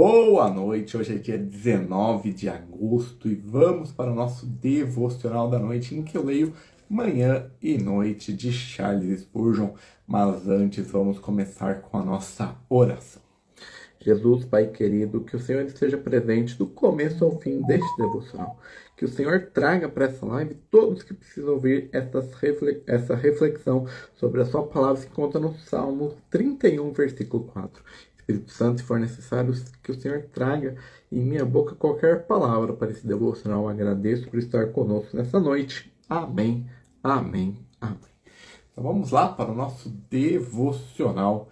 Boa noite, hoje é dia 19 de agosto e vamos para o nosso devocional da noite em que eu leio Manhã e Noite de Charles Spurgeon, mas antes vamos começar com a nossa oração. Jesus, Pai querido, que o Senhor esteja presente do começo ao fim deste devocional. Que o Senhor traga para essa live todos que precisam ouvir essa reflexão sobre a sua palavra que conta no Salmo 31, versículo 4. Espírito Santo, se for necessário, que o Senhor traga em minha boca qualquer palavra para esse devocional. Agradeço por estar conosco nessa noite. Amém, amém, amém. Então vamos lá para o nosso devocional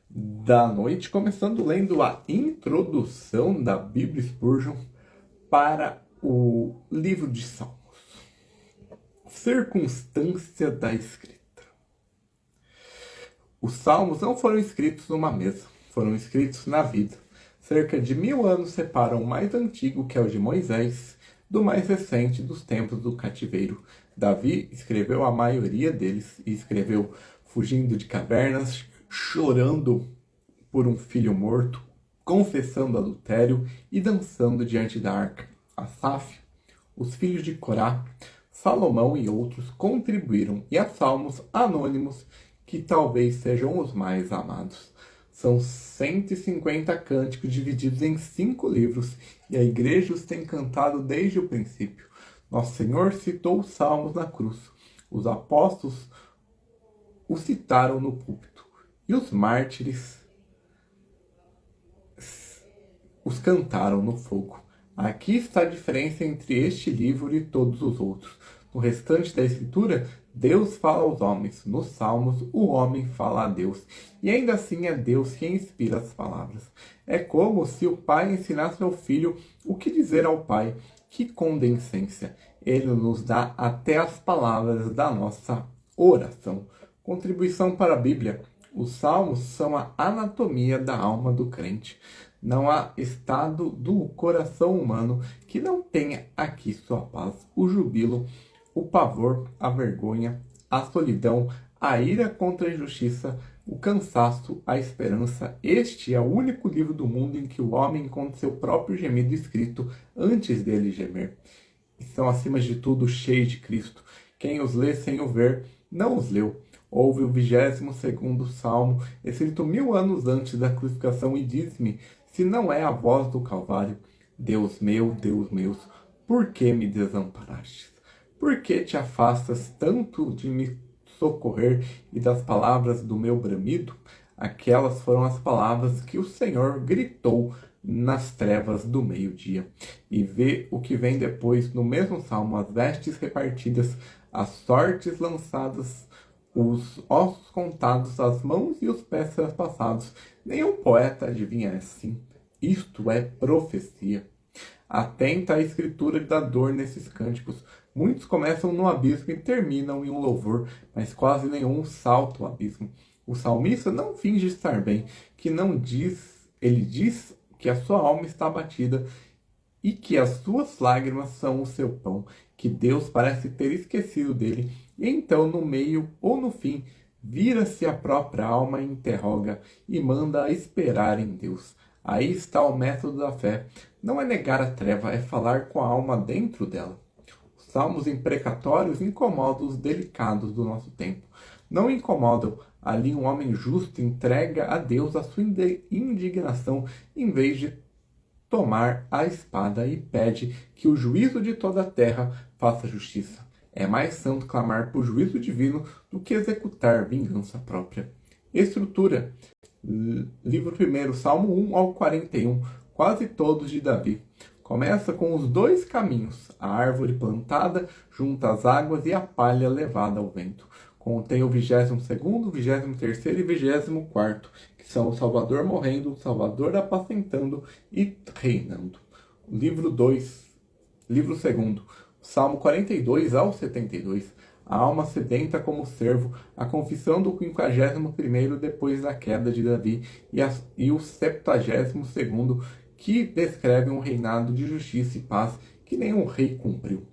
da noite, começando lendo a introdução da Bíblia Spurgeon para o livro de Salmos. Circunstância da escrita. Os Salmos não foram escritos numa mesa, foram escritos na vida. Cerca de 1000 anos separam o mais antigo, que é o de Moisés, do mais recente dos tempos do cativeiro. Davi escreveu a maioria deles e escreveu fugindo de cavernas, chorando por um filho morto, confessando adultério e dançando diante da arca. Asaf, os filhos de Corá, Salomão e outros contribuíram, e há salmos anônimos que talvez sejam os mais amados. São 150 cânticos divididos em 5 livros, e a igreja os tem cantado desde o princípio. Nosso Senhor citou os salmos na cruz. Os apóstolos os citaram no púlpito. E os mártires os cantaram no fogo. Aqui está a diferença entre este livro e todos os outros. No restante da escritura, Deus fala aos homens. Nos Salmos, o homem fala a Deus. E ainda assim é Deus quem inspira as palavras. É como se o pai ensinasse ao filho o que dizer ao pai. Que condescendência! Ele nos dá até as palavras da nossa oração. Contribuição para a Bíblia. Os Salmos são a anatomia da alma do crente. Não há estado do coração humano que não tenha aqui sua paz, o júbilo, o pavor, a vergonha, a solidão, a ira contra a injustiça, o cansaço, a esperança. Este é o único livro do mundo em que o homem encontra seu próprio gemido escrito antes dele gemer. E são, acima de tudo, cheios de Cristo. Quem os lê sem o ver, não os leu. Houve o 22º Salmo, escrito 1000 anos antes da crucificação, e diz-me, se não é a voz do Calvário: Deus meu, por que me desamparastes? Por que te afastas tanto de me socorrer e das palavras do meu bramido? Aquelas foram as palavras que o Senhor gritou nas trevas do meio-dia. E vê o que vem depois no mesmo salmo: as vestes repartidas, as sortes lançadas, os ossos contados, as mãos e os pés trespassados. Nenhum poeta adivinha assim. Isto é profecia. Atenta à escritura da dor nesses cânticos. Muitos começam no abismo e terminam em um louvor, mas quase nenhum salta o abismo. O salmista não finge estar bem, ele diz que a sua alma está abatida e que as suas lágrimas são o seu pão, que Deus parece ter esquecido dele. E então, no meio ou no fim, vira-se a própria alma e interroga e manda esperar em Deus. Aí está o método da fé. Não é negar a treva, é falar com a alma dentro dela. Os salmos imprecatórios incomodam os delicados do nosso tempo. Não incomodam. Ali um homem justo entrega a Deus a sua indignação em vez de tomar a espada, e pede que o juízo de toda a terra faça justiça. É mais santo clamar por juízo divino do que executar vingança própria. Estrutura. Livro 1, Salmo 1 ao 41, quase todos de Davi. Começa com os 2 caminhos, a árvore plantada junto às águas e a palha levada ao vento. Contém o 22º, 23º e 24º, que são o Salvador morrendo, o Salvador apacentando e reinando. Livro 2, Salmo 42 ao 72. A alma sedenta como servo, a confissão do 51º depois da queda de Davi, e o 72º, que descreve um reinado de justiça e paz que nenhum rei cumpriu.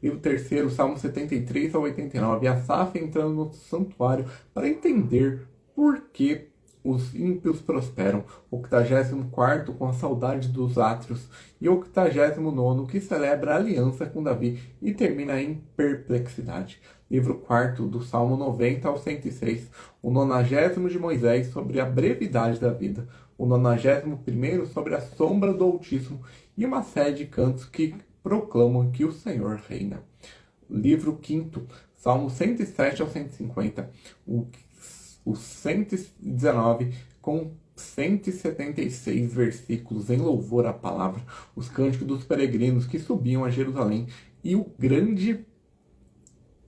Livro 3, Salmo 73 ao 89. Asaf entrando no santuário para entender por que os ímpios prosperam, o 84º com a saudade dos átrios, e o 89º que celebra a aliança com Davi e termina em perplexidade. Livro 4 do Salmo 90 ao 106, o 90º de Moisés sobre a brevidade da vida, o 91º sobre a sombra do Altíssimo e uma série de cantos que proclamam que o Senhor reina. Livro 5, Salmo 107 ao 150, o 119 com 176 versículos em louvor à palavra, os cânticos dos peregrinos que subiam a Jerusalém e o grande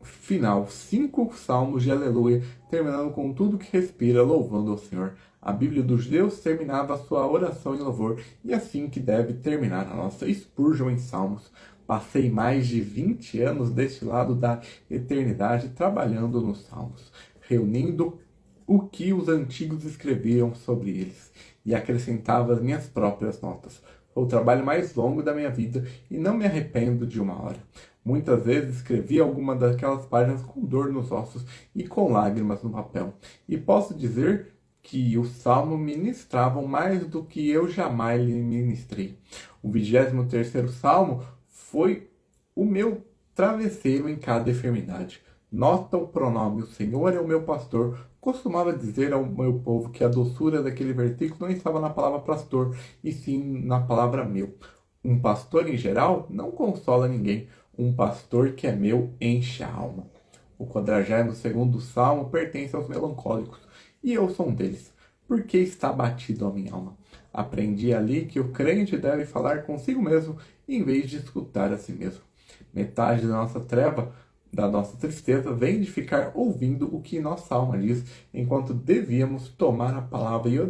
final, 5 salmos de aleluia, terminando com tudo que respira, louvando ao Senhor. A Bíblia dos Judeus terminava a sua oração em louvor, e assim que deve terminar a nossa Spurgeon em Salmos. Passei mais de 20 anos deste lado da eternidade trabalhando nos Salmos, reunindo o que os antigos escreviam sobre eles, e acrescentava as minhas próprias notas. Foi o trabalho mais longo da minha vida, e não me arrependo de uma hora. Muitas vezes escrevi alguma daquelas páginas com dor nos ossos e com lágrimas no papel. E posso dizer que os salmos ministravam mais do que eu jamais lhe ministrei. O 23º salmo foi o meu travesseiro em cada enfermidade. Nota o pronome, o Senhor é o meu pastor. Costumava dizer ao meu povo que a doçura daquele versículo não estava na palavra pastor, e sim na palavra meu. Um pastor, em geral, não consola ninguém. Um pastor que é meu enche a alma. O 42º salmo pertence aos melancólicos, e eu sou um deles. Por que está batido a minha alma? Aprendi ali que o crente deve falar consigo mesmo, em vez de escutar a si mesmo. Metade da nossa treva, da nossa tristeza, vem de ficar ouvindo o que nossa alma diz, enquanto devíamos tomar a palavra e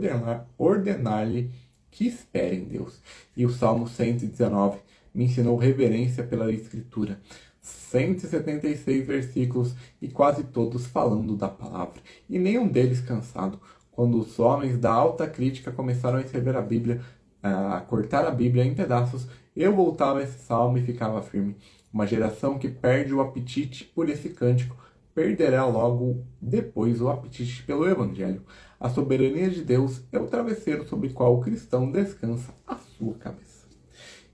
ordenar-lhe que espere em Deus. E o Salmo 119 me ensinou reverência pela Escritura. 176 versículos e quase todos falando da palavra, e nenhum deles cansado. Quando os homens da alta crítica começaram a escrever a Bíblia, a cortar a Bíblia em pedaços, eu voltava a esse salmo e ficava firme. Uma geração que perde o apetite por esse cântico perderá logo depois o apetite pelo Evangelho. A soberania de Deus é o travesseiro sobre o qual o cristão descansa a sua cabeça.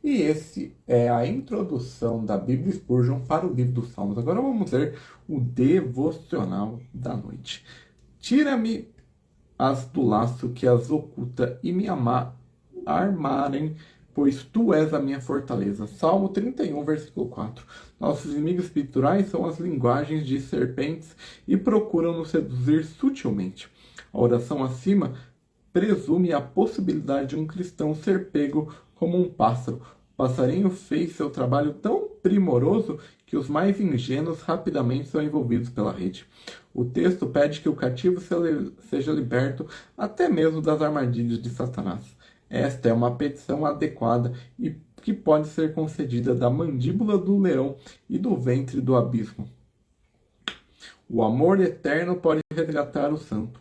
E esse é a introdução da Bíblia Spurgeon para o livro dos Salmos. Agora vamos ler o devocional da noite. Tira-me as do laço que as oculta e me armarem, pois tu és a minha fortaleza. Salmo 31, versículo 4. Nossos inimigos espirituais são as linguagens de serpentes e procuram nos seduzir sutilmente. A oração acima presume a possibilidade de um cristão ser pego como um pássaro. O passarinho fez seu trabalho tão primoroso que os mais ingênuos rapidamente são envolvidos pela rede. O texto pede que o cativo seja liberto até mesmo das armadilhas de Satanás. Esta é uma petição adequada e que pode ser concedida da mandíbula do leão e do ventre do abismo. O amor eterno pode resgatar o santo.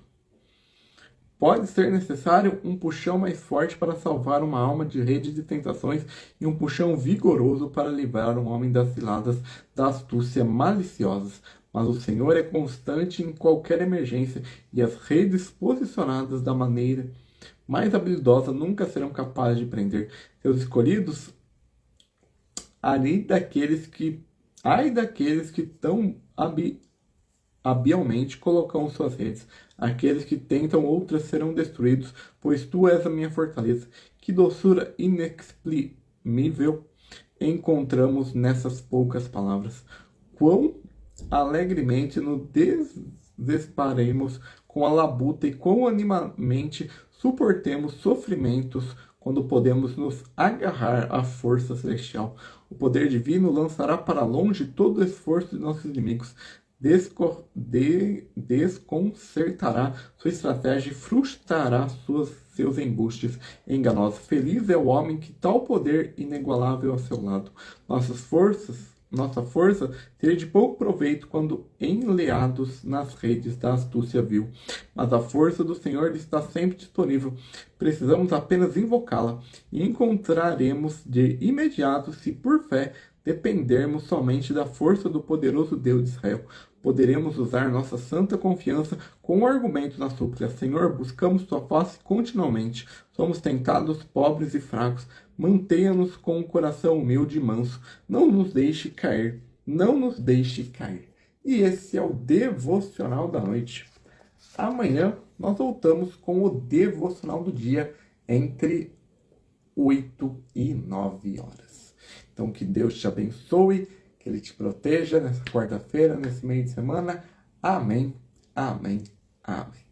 Pode ser necessário um puxão mais forte para salvar uma alma de rede de tentações e um puxão vigoroso para livrar um homem das ciladas da astúcia maliciosas. Mas o Senhor é constante em qualquer emergência e as redes posicionadas da maneira mais habilidosa nunca serão capazes de prender seus escolhidos. Ai daqueles que tão habilmente colocam suas redes. Aqueles que tentam outras serão destruídos, pois tu és a minha fortaleza. Que doçura inexprimível encontramos nessas poucas palavras. Quão alegremente nos desesperemos com a labuta e quão animamente suportemos sofrimentos quando podemos nos agarrar à força celestial. O poder divino lançará para longe todo o esforço de nossos inimigos, desconcertará sua estratégia e frustrará seus embustes enganosos. Feliz é o homem que tal poder inigualável a seu lado. Nossa força teria de pouco proveito quando enleados nas redes da astúcia vil. Mas a força do Senhor está sempre disponível. Precisamos apenas invocá-la e encontraremos de imediato se por fé dependermos somente da força do poderoso Deus de Israel. poderemos usar nossa santa confiança com o argumento na súplica: Senhor, buscamos tua face continuamente, somos tentados, pobres e fracos, mantenha-nos com o coração humilde e manso, não nos deixe cair, não nos deixe cair. E esse é o devocional da noite. Amanhã nós voltamos com o devocional do dia entre 8 e 9 horas. Então que Deus te abençoe, que Ele te proteja nessa quarta-feira, nesse meio de semana. Amém, amém, amém.